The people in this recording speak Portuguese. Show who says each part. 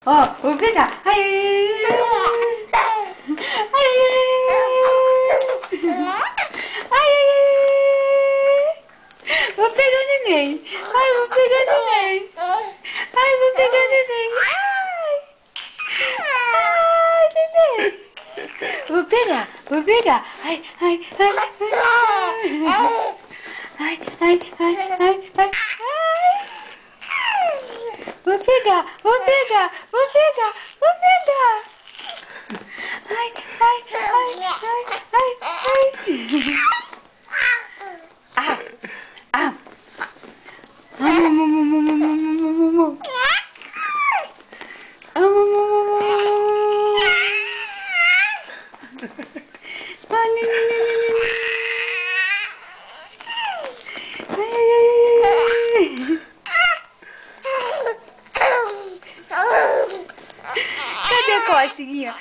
Speaker 1: Ó, vou pegar. Ai, ai, ai, vou pegar o neném. Ai, vou pegar o neném. Ai, vou pegar o neném. Ai, neném. Vou pegar, vou pegar. Ai, ai, ai, ai. Ai, ai, ai, ai, ai, ai. Vou pegar, vou pegar, vou pegar, vou pegar. Ai, ai, ai, ai, ai, ai. Ah, ah. Cadê a coceguinha?